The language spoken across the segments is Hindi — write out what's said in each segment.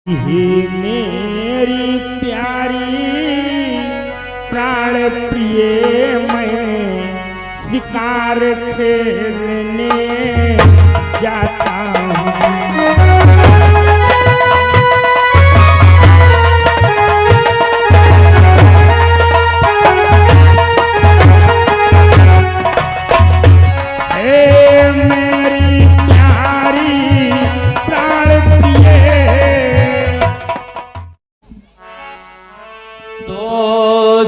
हे मेरी प्यारी प्राण प्रिय, मैं शिकार खेलने जाता हूँ।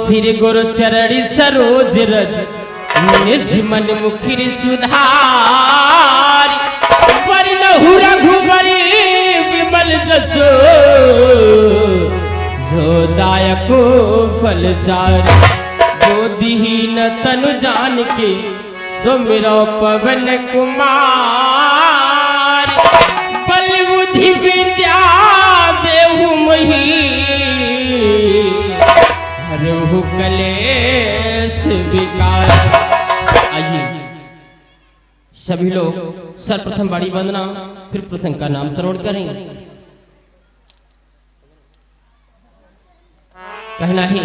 श्री गुरु चरणी सरोज रज निज मन मुखिर सुधारी, वरनहु रघुबरी विमल जसो जो दायको फलचारी। जो दीन तनु जान के सुमिरो पवन कुमार, बल बुद्धि विद्या देहु मही हरहु कलेश विकार। आइए सभी लोग सर्वप्रथम बाड़ी वंदना फिर प्रसंग का नाम श्रवण करें। कहना है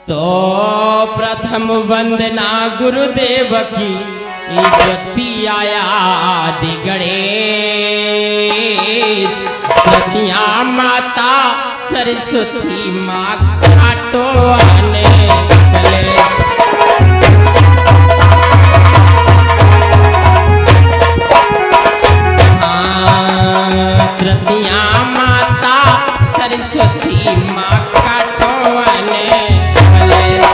तो प्रथम वंदना गुरुदेव की गति आया आदि गणेश, प्रतिया माता सरस्वती माँ काटो आने कलेश। प्रतिया माता सरस्वती माँ काटो आने कलेश।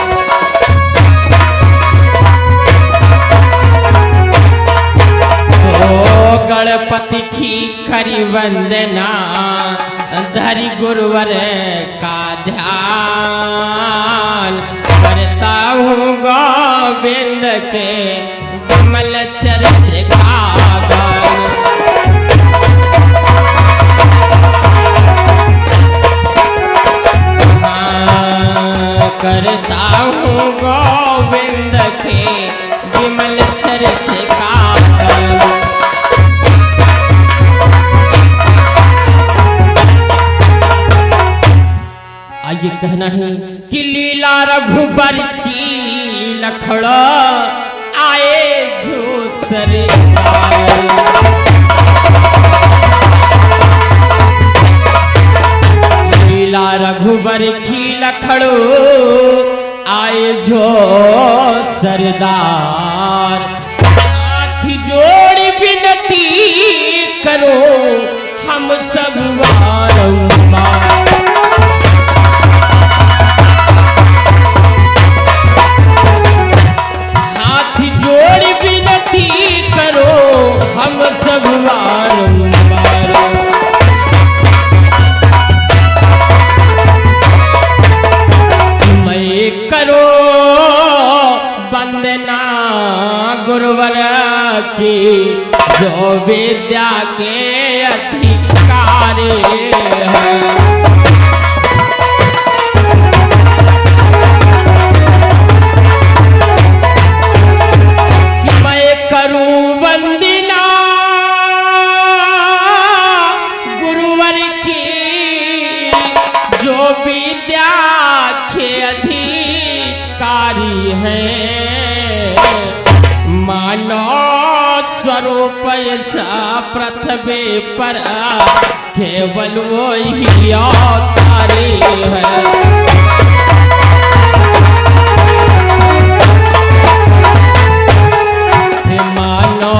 तो गणपति की खरी वंदना धरि गुरुवर का ध्यान, करता हूँ गोविंद के कमल चरित्र का गान। करता हूँ गोविंद के विमल चरित्र का गान। ये कहना है कि लीला रघुबर की लखड़ा आए जो सरकार। लीला रघुबर की लखड़ो आए जो सरदार, हाथ जोड़ विनती करो हम सब बारंबार। हम सब बारंबार मैं करो वंदना गुरुवर की, जो विद्या के अधिकारी है। स्वरूप ऐसा पृथ्वी पर केवल वो ही अवतारी है। मानो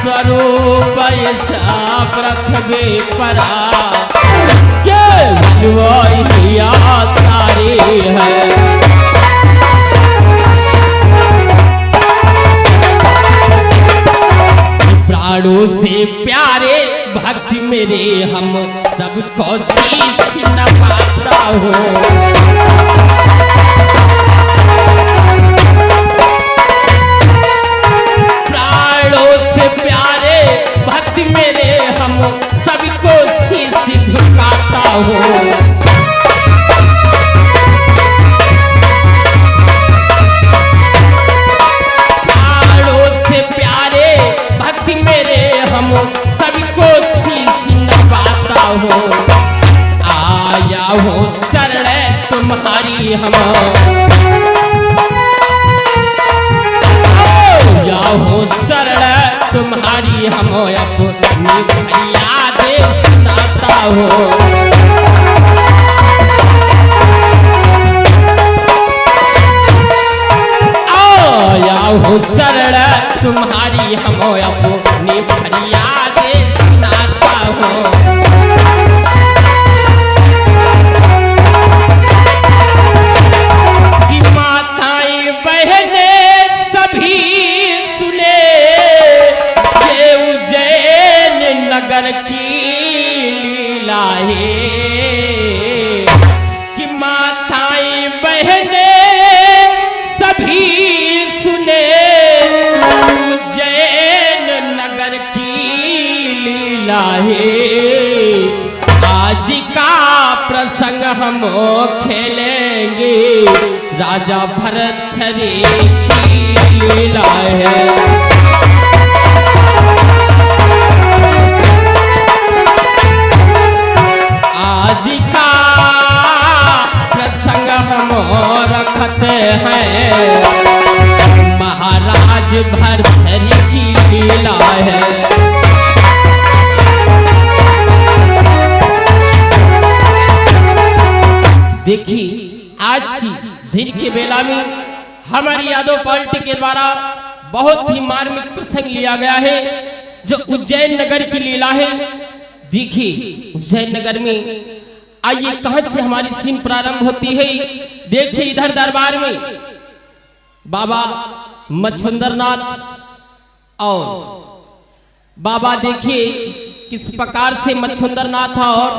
स्वरूप ऐसा पृथ्वी पर केवल वो ही अवतारी है। प्राणों से प्यारे भक्ति मेरे हम सबको शीश नवाता हो। प्राणों से प्यारे भक्ति मेरे हम सबको शीश झुकाता हो। प्राणों से प्यारे भक्ति मेरे हम सबको शीश हो। आया हो शरण तुम्हारी हम, आया हो शरण तुम्हारी हम, अपनी फरियाद सुनाता हो। आया हो शरण तुम्हारी हम, अपनी फरियाद सुनाता हो। कि माताएं बहने सभी सुने, ये उज्जैन नगर की लीला है। कि माताएं बहने सभी सुने, उज्जैन नगर की लीला है। आज का प्रसंग हम खेलेंगे, राजा भरथरी की लीला है। आज का प्रसंग हम रखते हैं, महाराज भरथरी की लीला है। देखिए आज की दिन के बेला में हमारी यादव पार्टी के द्वारा बहुत ही मार्मिक प्रसंग लिया गया है, जो उज्जैन नगर की लीला है। देखिए उज्जैन नगर में आइए कहां से हमारी सीन प्रारंभ होती है। देखिए इधर दरबार में बाबा मच्छुंदरनाथ और बाबा देखिए किस प्रकार से मच्छुंदरनाथ और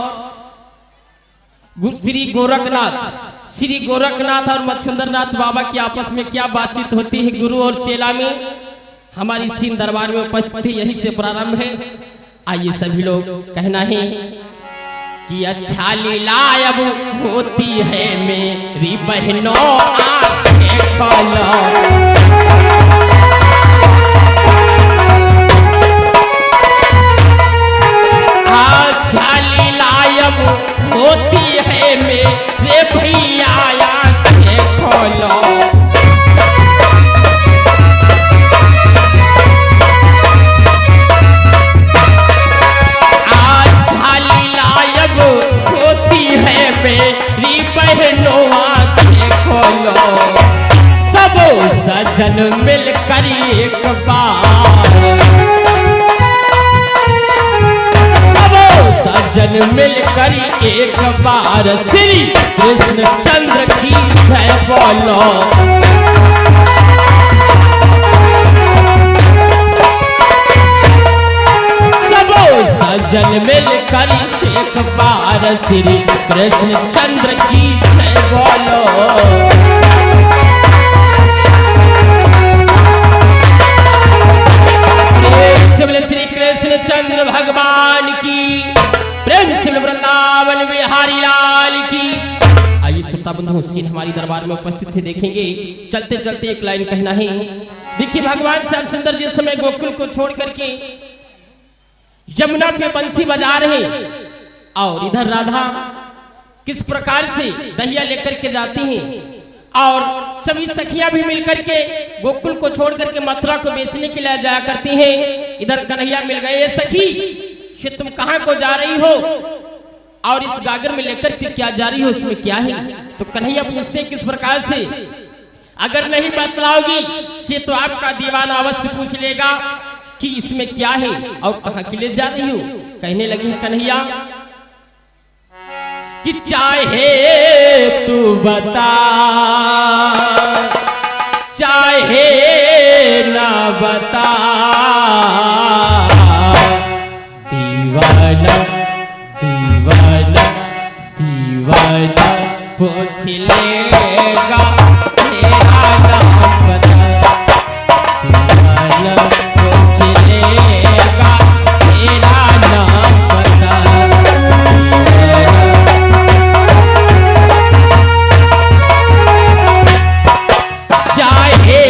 श्री गोरखनाथ और मच्छुंदरनाथ बाबा की आपस में क्या बातचीत होती है गुरु और चेला में, हमारी सीन दरबार में उपस्थित यही से प्रारंभ है। आइए सभी लोग कहना है कि अच्छा लीला अब होती है मेरी बहनों, आंखें खोलो। अच्छा लीला अब होती है मेरे भैया, आंखें खोलो। मेरी बहनों आंखें खोलो, सब सजन मिलकर एक बार, सब सजन मिलकर एक बार श्री कृष्ण चंद्र की जय बोलो। सजन मिलकर एक बार श्री कृष्ण चंद्र की जय बोलो। प्रेम से बोले श्री कृष्ण चंद्र भगवान की, प्रेम से वृंदावन बिहारी लाल की। आइए श्रोता बंधु सीन हमारी दरबार में उपस्थित थे, देखेंगे चलते चलते एक लाइन कहना है। देखिए भगवान श्याम सुंदर जिस समय गोकुल को छोड़ करके यमुना पे बंसी बजा रहे और इधर राधा किस प्रकार से दहिया लेकर के जाती हैं और सभी सखियां भी मिलकर के गोकुल को छोड़ करके मथुरा को बेचने के लिए जाया करती हैं। इधर कन्हैया मिल गए, ये सखी कि तुम कहां को जा रही हो और इस गागर में लेकर के क्या जा रही हो, इसमें क्या है? तो कन्हैया पूछते किस प्रकार से, अगर नहीं बतलाओगी ये तो आपका दीवाना अवश्य पूछ लेगा कि इसमें क्या है और कहां के लिए जा रही हो। कहने लगी है कन्हैया कि चाहे तू बता, चाहे ना बता, दीवाना दीवाना दीवाना पूछ लेगा तेरा नाम बता, दीवाना पूछ लेगा तेरा नाम बता, चाहे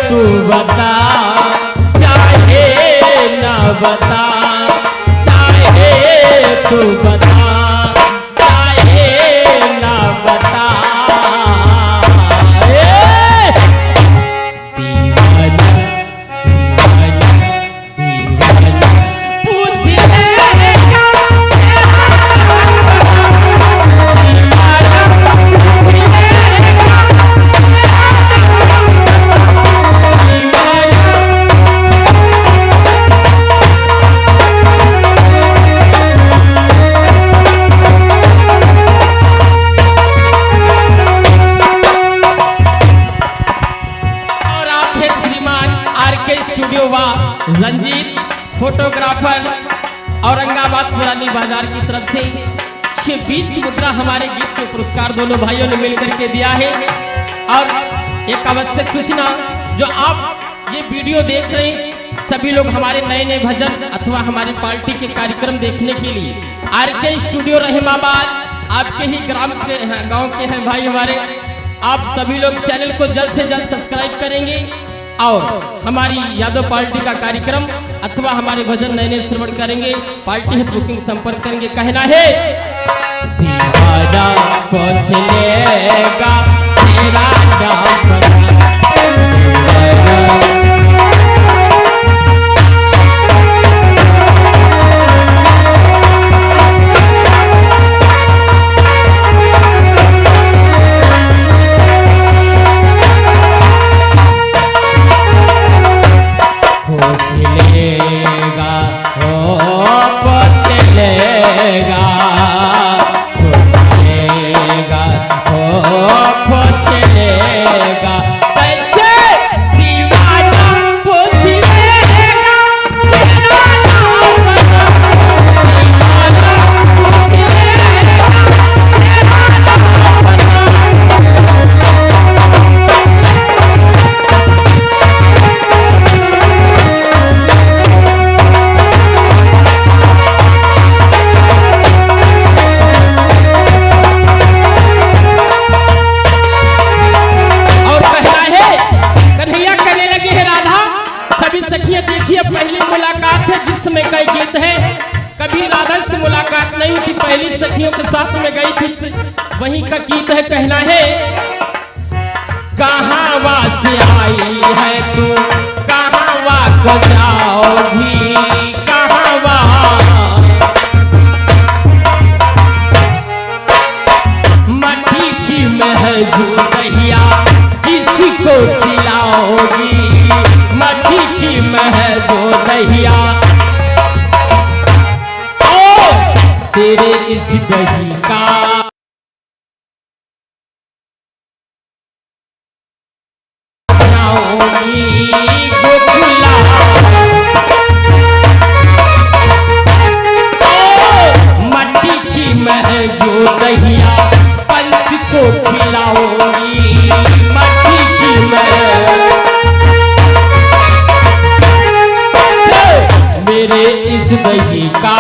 तू बता, चाहे ना बता, चाहे तू बता, चाहे ना बता। दीवाना दीवाना दीवाना पूछ लेगा, दीवाना पूछ लेगा, स्टूडियो व रंजीत फोटोग्राफर औरंगाबाद पुरानी बाजार की तरफ से ये 20 मुद्रा हमारे गीत के पुरस्कार दोनों भाइयों ने मिलकर के दिया है। और एक आवश्यक सूचना, जो आप ये वीडियो देख रहे हैं सभी लोग हमारे नए नए भजन अथवा हमारे पार्टी के कार्यक्रम देखने के लिए आरके स्टूडियो रहमाबाद आपके ही ग्राम के गांव के हैं भाई हमारे, आप सभी लोग चैनल को जल्द से जल्द सब्सक्राइब करेंगे और हमारी यादव पार्टी का कार्यक्रम अथवा हमारे भजन नए नए श्रवण करेंगे। पार्टी है बुकिंग संपर्क करेंगे। कहना है दीवाना पूछ लेगा तेरा नाम पहली सखियों के साथ में गई थी, वहीं का गीत है। कहना है कहाँ वास आई है तू, कहाँ वा को जाओगी, कहाँ वा मट्टी की महजूर दहिया किसी को खिलाओगी, मट्टी की महजूर दहिया तेरे इस दही का गोकुला मट्टी की महजूर दहिया पंच को खिलाऊंगी, मट्टी की मेरे इस दही का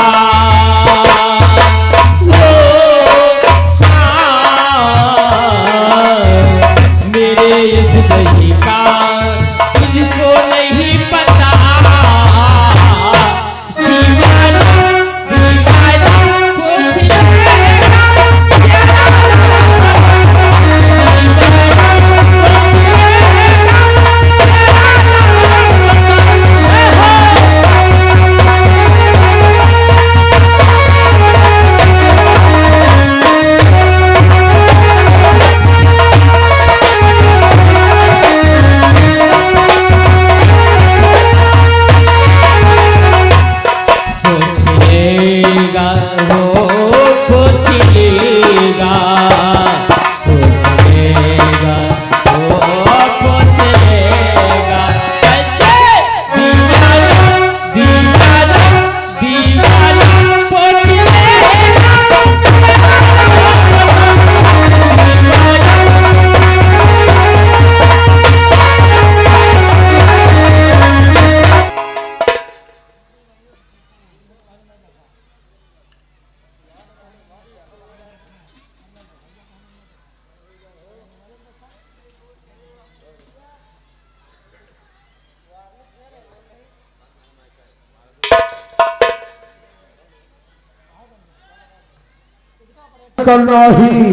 करना ही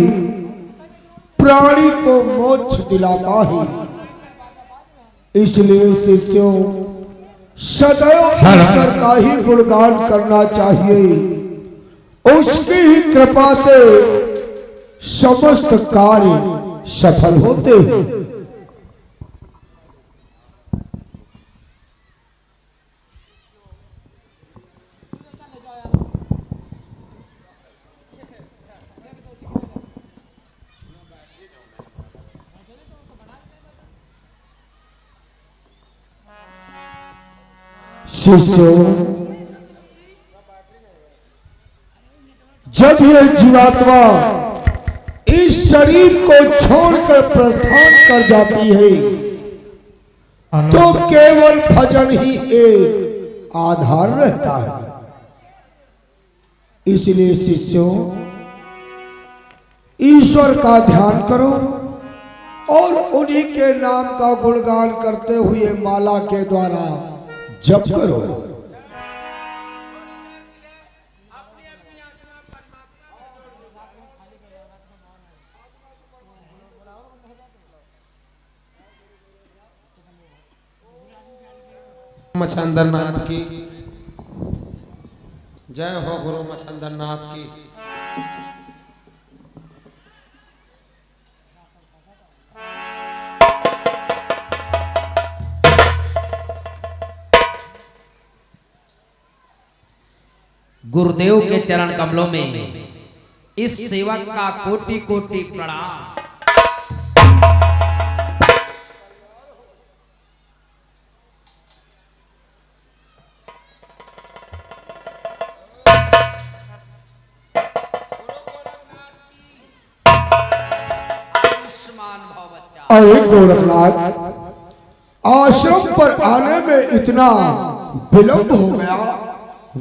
प्राणी को मोक्ष दिलाता है। इसलिए शिष्यों सदैव ईश्वर का ही गुणगान करना चाहिए। उसकी ही कृपा से समस्त कार्य सफल होते हैं। शिष्यों, जब यह जीवात्मा इस शरीर को छोड़कर प्रस्थान कर जाती है तो केवल भजन ही एक आधार रहता है। इसलिए शिष्यों, ईश्वर का ध्यान करो और उन्हीं के नाम का गुणगान करते हुए माला के द्वारा जप करो। मच्छंदरनाथ की जय हो, गुरु मच्छंदरनाथ की। गुरुदेव के चरण कमलों में इस सेवक का कोटि कोटि प्रणाम। अरे गोरखनाथ, आश्रम पर आने में इतना विलंब हो गया,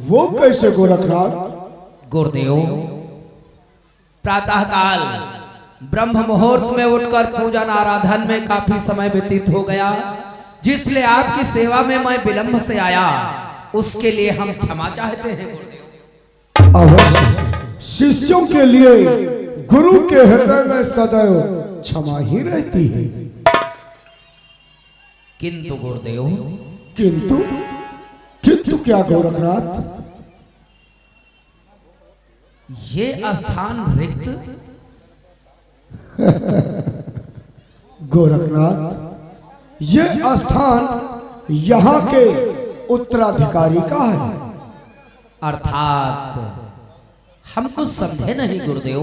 वो कैसे गोरखनाथ? गुरुदेव, प्रातःकाल ब्रह्म मुहूर्त में उठकर पूजन आराधन में काफी समय व्यतीत हो गया, जिसलिए आपकी सेवा में मैं विलंब से आया, उसके लिए हम क्षमा चाहते हैं गुरुदेव। अवश्य, शिष्यों के लिए गुरु के हृदय में सदैव क्षमा ही रहती है। किंतु गुरुदेव, किंतु किंतु क्या गोरखनाथ? ये स्थान रिक्त। गोरखनाथ, ये स्थान यहाँ के उत्तराधिकारी का है। अर्थात हम कुछ समझे नहीं गुरुदेव।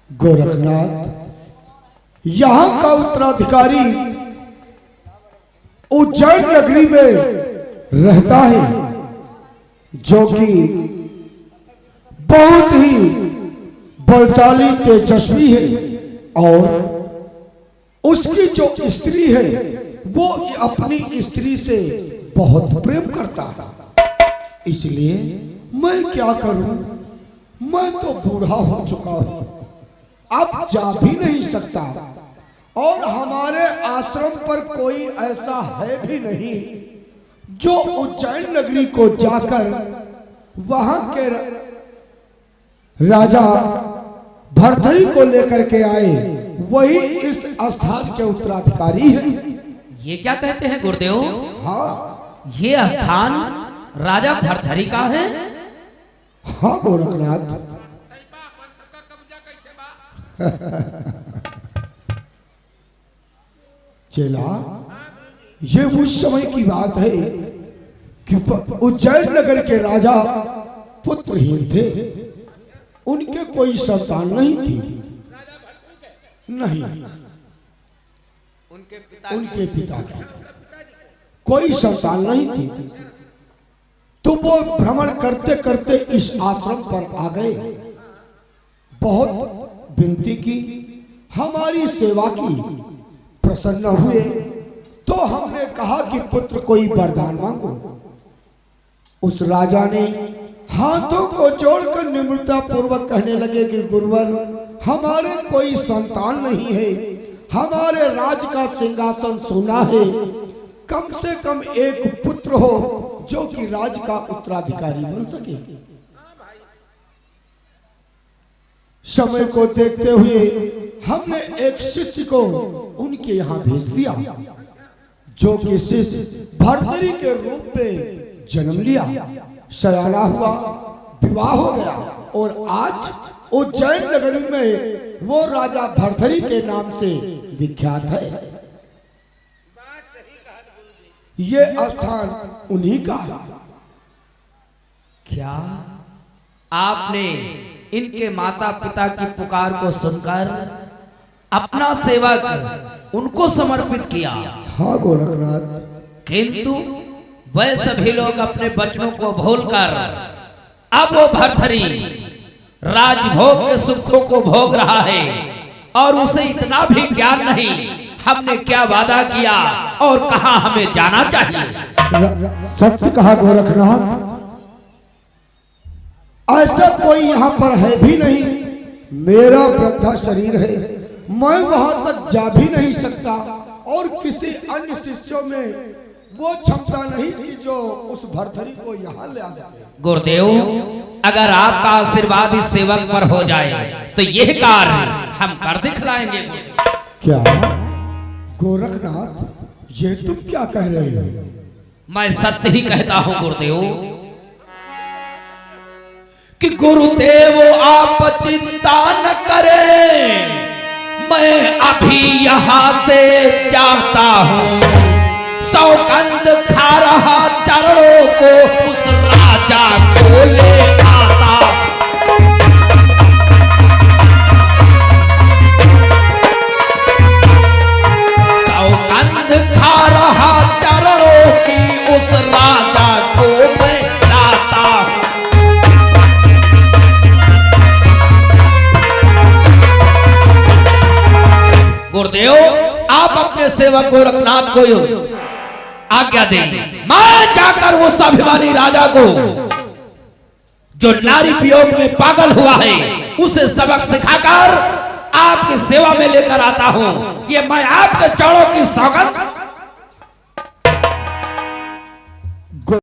गोरखनाथ, यहाँ का उत्तराधिकारी उज्जैन नगरी में रहता है, जो कि बहुत ही बलशाली तेजस्वी है और उसकी जो स्त्री है वो अपनी स्त्री से बहुत प्रेम करता है। इसलिए मैं क्या करूं, मैं तो बूढ़ा हो चुका हूं, अब जा भी नहीं सकता और हमारे आश्रम पर कोई ऐसा है भी नहीं जो उज्जैन नगरी को जाकर वहां के राजा भरथरी को लेकर के आए। वही इस स्थान के उत्तराधिकारी हैं। ये क्या कहते हैं गुरुदेव? हाँ, ये स्थान राजा भरथरी का है? हाँ गोरखनाथ। चेला, ये उस समय की बात है कि उज्जैन नगर के राजा पुत्रहीन थे, उनके कोई संतान नहीं थी। नहीं, उनके पिता की कोई संतान नहीं थी। तो वो भ्रमण करते करते इस आश्रम पर आ गए, बहुत विनती की, हमारी सेवा की, प्रसन्न हुए तो हमने कहा कि पुत्र कोई वरदान मांगो। उस राजा ने हाथों को जोड़कर निम्रता पूर्वक कहने लगे कि गुरुवर, हमारे कोई संतान नहीं है, हमारे राज का सिंहासन सोना है, कम से कम एक पुत्र हो जो कि राज का उत्तराधिकारी बन सके। समय को देखते हुए हमने एक शिष्य को उनके यहाँ भेज दिया, जो कि शिष्य भर्तरी के रूप में जन्म लिया, सयाना हुआ, विवाह हो गया और आज उज्जैन नगर में वो राजा भर्तरी के नाम से विख्यात है। ये स्थान उन्हीं का है। क्या आपने इनके माता पिता की पुकार को सुनकर अपना सेवक उनको समर्पित किया? हाँ गोरखनाथ, किंतु वह सभी लोग अपने बचनों को भूलकर अब वो भर्तरी राजभोग के सुखों को भोग रहा है और उसे इतना भी ज्ञान नहीं हमने क्या वादा किया और कहां हमें जाना चाहिए। सत्य कहा गोरखनाथ, ऐसा कोई यहाँ पर है भी नहीं। मेरा वृद्धा शरीर है, मैं वहां तक जा भी नहीं सकता और किसी अन्य शिष्यों में वो क्षमता नहीं कि जो उस भर्तरी को यहाँ ले आ जाए। गुरुदेव, अगर आपका आशीर्वाद इस सेवक पर हो जाए तो यह कार्य हम कर दिखलाएंगे। क्या गोरखनाथ, ये तुम क्या कह रहे हो? मैं सत्य ही कहता हूं गुरुदेव कि गुरुदेव आप चिंता न करें, मैं अभी यहां से जाता हूं। सौगंध खा रहा चरणों को उस राजा को ले आता। सौगंध खा रहा चरणों की उस राजा को मैं लाता हूं। गुरुदेव, आप अपने सेवक गोरखनाथ को आज्ञा दें, मैं जाकर वो स्वाभिमानी राजा को जो नारी वियोग में पागल हुआ है उसे सबक सिखाकर आपकी सेवा में लेकर आता हूं। ये मैं आपके चरणों की सौगंध